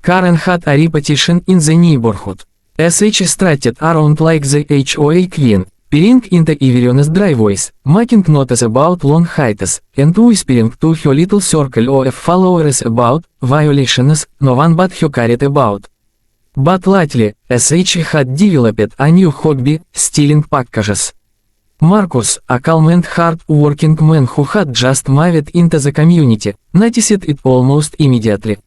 Karen had a reputation in the neighborhood. SH strutted around like the HOA queen, peering into everyone's driveways, making notes about long heights, and whispering to her little circle of followers about violations no one but her cared about. But lately, SH had developed a new hobby, stealing packages. Marcus, a calm and hard-working man who had just moved into the community, noticed it almost immediately.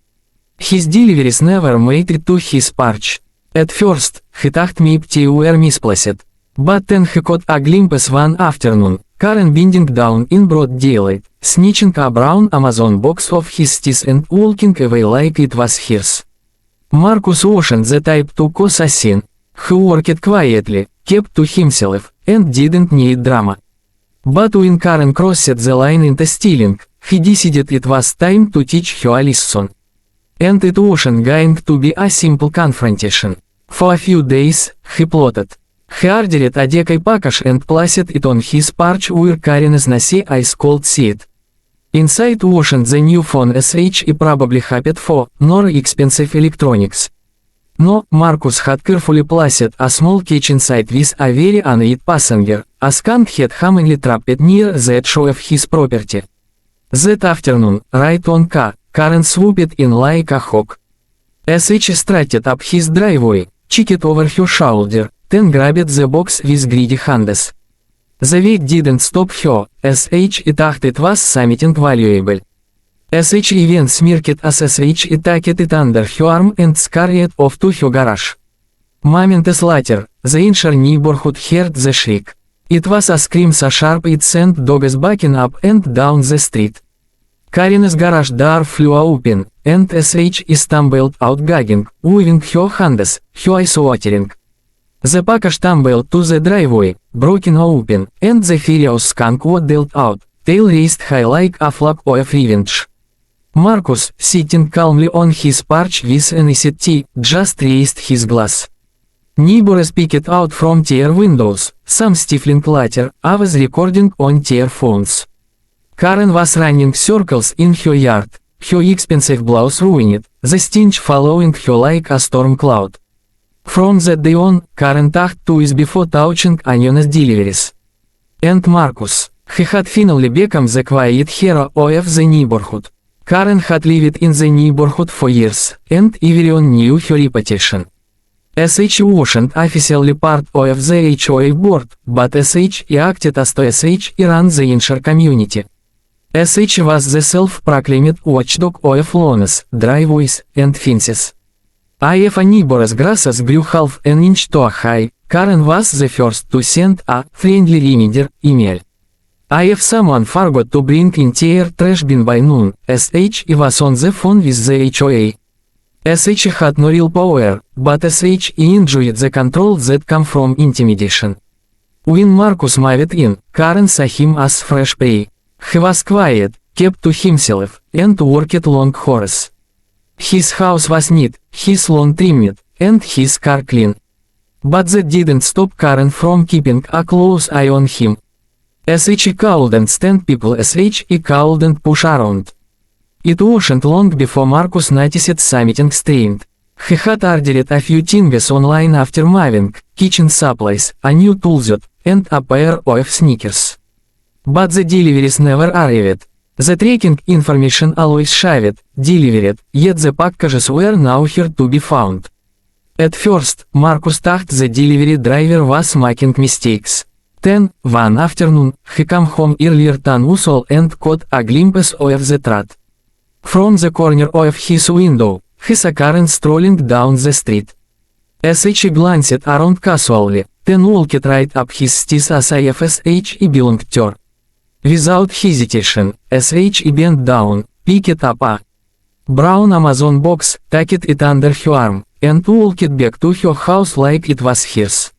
His deliveries never made it to his porch. At first, he thought maybe they were misplaced. But then he caught a glimpse one afternoon, Karen bending down in broad daylight, snatching a brown Amazon box off his teeth and walking away like it was hers. Marcus wasn't the type to cause a scene. He worked quietly, kept to himself, and didn't need drama. But when Karen crossed the line into stealing, he decided it was time to teach her a lesson. And it wasn't going to be a simple confrontation. For a few days, he plotted. He ordered a decay package and placed it on his porch where Karen's nasty ice cold seat. Inside wasn't the new phone SH probably happy for, nor expensive electronics. No, Marcus had carefully placed a small cage inside with a very unneat passenger, a skunk had humanly trapped near the edge of his property. That afternoon, right on Karen swooped in like a hawk. SH strutted up his driveway, checked over her shoulder, then grabbed the box with greedy hands. The weight didn't stop her, SH thought it was something valuable. SH even smirked as SH tucked it under her arm and scurried off to her garage. Moments later, the entire neighborhood heard the shriek. It was a scream so sharp it sent dogs backing up and down the street. Karen's garage door flew open, and SH stumbled out gagging, waving her hands, her eyes watering. The package tumbled to the driveway, broken open, and the furious skunk waddled out, tail raised high like a flag of revenge. Marcus, sitting calmly on his porch with an iced tea, just raised his glass. Neighbors peeked out from their windows, some stifling clatter, others recording on their phones. Karen was running circles in her yard, her expensive blouse ruined, the stench following her like a storm cloud. From that day on, Karen talked twice before touching anonymous deliveries. And Marcus, he had finally become the quiet hero of the neighborhood. Karen had lived in the neighborhood for years, and everyone knew her reputation. SH wasn't officially part of the HOA board, but SH acted as to SH ran the entire community. SH was the self-proclaimed watchdog of lawns, driveways, and fences. If a neighbor's grasses grew half an inch too high, Karen was the first to send a friendly reminder email. If someone forgot to bring in their trash bin by noon, SH was on the phone with the HOA. SH had no real power, but SH enjoyed the control that came from intimidation. When Marcus moved in, Karen saw him as fresh prey. He was quiet, kept to himself, and worked long hours. His house was neat, his lawn trimmed, and his car clean. But that didn't stop Karen from keeping a close eye on him. SH couldn't stand people SH couldn't push around. It wasn't long before Marcus noticed something strange. He had ordered a few things online after moving, kitchen supplies, a new toolset, and a pair of sneakers. But the deliveries never arrived. The tracking information always showed delivered, yet the packages were nowhere to be found. At first, Marcus thought the delivery driver was making mistakes. Then, one afternoon, he came home earlier than usual and caught a glimpse of the truck. From the corner of his window, he saw Karen strolling down the street. SH glanced around casually, then walked right up his stairs as if SH belonged to her. Without hesitation, SH bent down, picked up a brown Amazon box, tucked it under her arm, and walked back to her house like it was hers.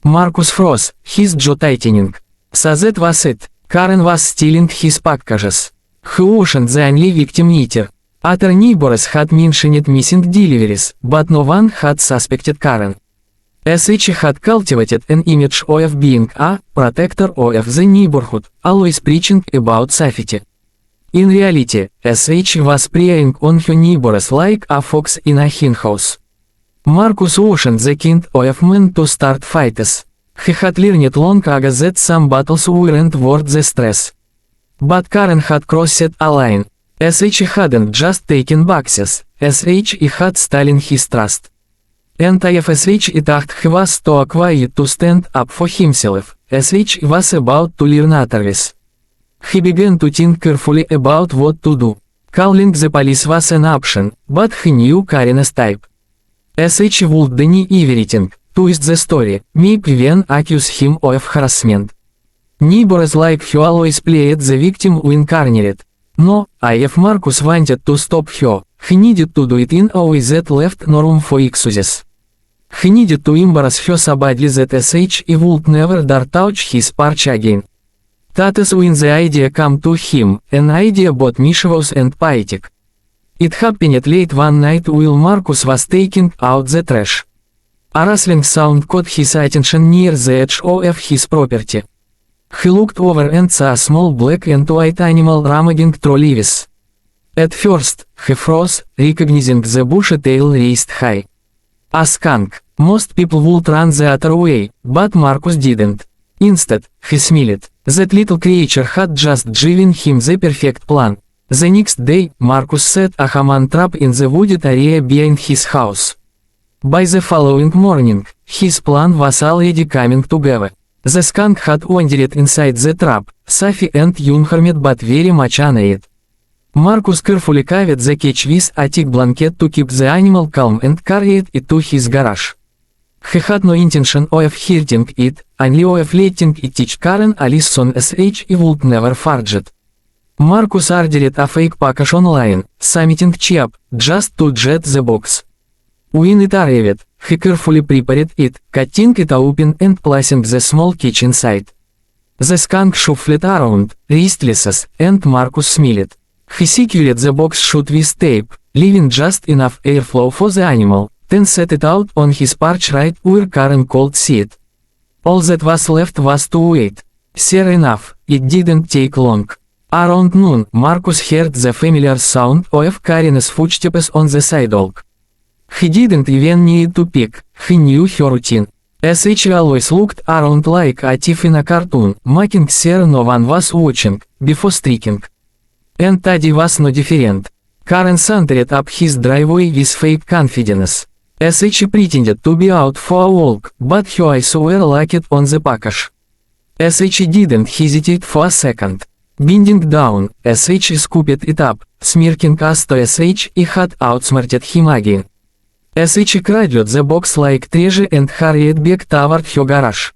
Marcus froze, his jaw tightening. So that was it. Karen was stealing his packages. He wasn't the only victim either. Other neighbors had mentioned missing deliveries, but no one had suspected Karen. SH had cultivated an image of being a protector of the neighborhood, always preaching about safety. In reality, SH was preying on her neighbors like a fox in a henhouse. Marcus wasn't the kind of man to start fights. He had learned long ago that some battles weren't worth the stress. But Karen had crossed a line. SH hadn't just taken boxes, SH had stolen his trust. And if SH thought he was too quiet to stand up for himself, SH was about to learn otherwise. He began to think carefully about what to do. Calling the police was an option, but he knew Karen's type. SH would deny everything, twist the story, maybe even accuse him of harassment. Neighbors like her always played the victim when cornered. No, if Marcus wanted to stop her, he needed to do it in a way that left no room for excuses. He needed to embarrass her so badly that SH would never dare touch his porch again. That is when the idea came to him, an idea both mischievous and poetic. It happened late one night while Marcus was taking out the trash. A rustling sound caught his attention near the edge of his property. He looked over and saw a small black and white animal rummaging through leaves. At first, he froze, recognizing the bushy tail raised high. A skunk. Most people would run the other way, but Marcus didn't. Instead, he smiled. That little creature had just given him the perfect plan. The next day, Marcus set a human trap in the wooded area behind his house. By the following morning, his plan was already coming together. The skunk had wandered inside the trap, safe and unharmed but very much annoyed. Marcus carefully covered the catch with a thick blanket to keep the animal calm and carried it to his garage. He had no intention of hurting it, only of letting it teach Karen a lesson SH would never forget. Marcus ordered a fake package online, submitting chip, just to jet the box. When it arrived, he carefully prepared it, cutting it open and placing the small catch inside. The skunk shuffled around, restless, and Marcus smiled. He secured the box shut with tape, leaving just enough airflow for the animal, then set it out on his porch right where Karen could see it. All that was left was to wait. Sure enough, it didn't take long. Around noon, Marcus heard the familiar sound of Karen's footsteps on the sidewalk. He didn't even need to peek, he knew her routine. SH always looked around like a thief in a cartoon, making sure no one was watching, before striking. And Teddy was no different. Karen sauntered up his driveway with fake confidence. SH pretended to be out for a walk, but her eyes were locked on the package. SH didn't hesitate for a second. Bending down, SH scooped it up, smirking as to SH had outsmarted him again. SH cradled the box like treasure and hurried back toward her garage.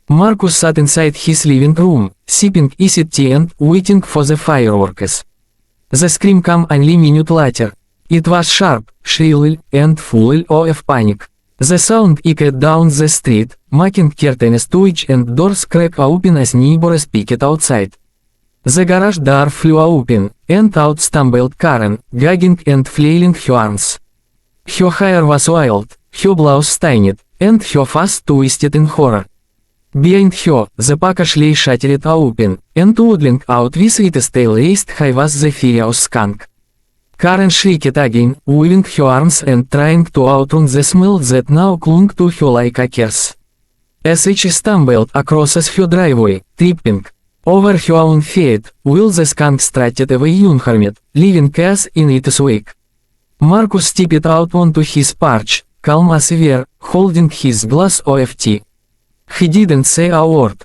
Marcus sat inside his living room, sipping iced tea and waiting for the fireworks. The scream came only a minute later. It was sharp, shrill, and full of panic. The sound echoed down the street, making curtains twitch and doors crack open as neighbors peeked outside. The garage door flew open, and out stumbled Karen, gagging and flailing her arms. Her hair was wild, her blouse stained, and her face twisted in horror. Behind her, the package lay shattered open, and waddling out with its tail raised high was the furious skunk. Karen shrieked again, waving her arms and trying to outrun the smell that now clung to her like a curse. SH stumbled across her driveway, tripping over her own feet, while the skunk strutted away unharmed, leaving chaos in its wake. Marcus stepped out onto his porch, calm as ever, holding his glass of tea. He didn't say a word.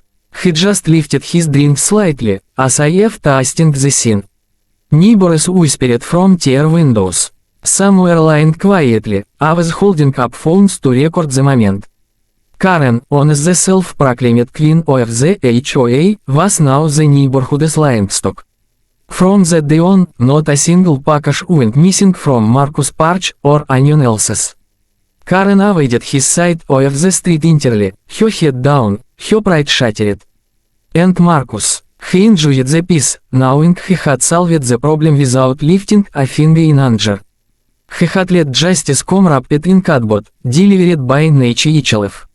He just lifted his drink slightly, as if tasting the scene. Neighbors whispered from their windows. Some were lying quietly, others holding up phones to record the moment. Karen, once the self-proclaimed queen of the HOA, was now the neighborhood's livestock. From that day on, not a single package went missing from Marcus' porch or anyone else's. Karen avoided his side of the street entirely, her head down, her pride shattered. And Marcus, he enjoyed the peace, knowing he had solved the problem without lifting a finger in anger. He had let justice come wrapped in cardboard, delivered by nature itself.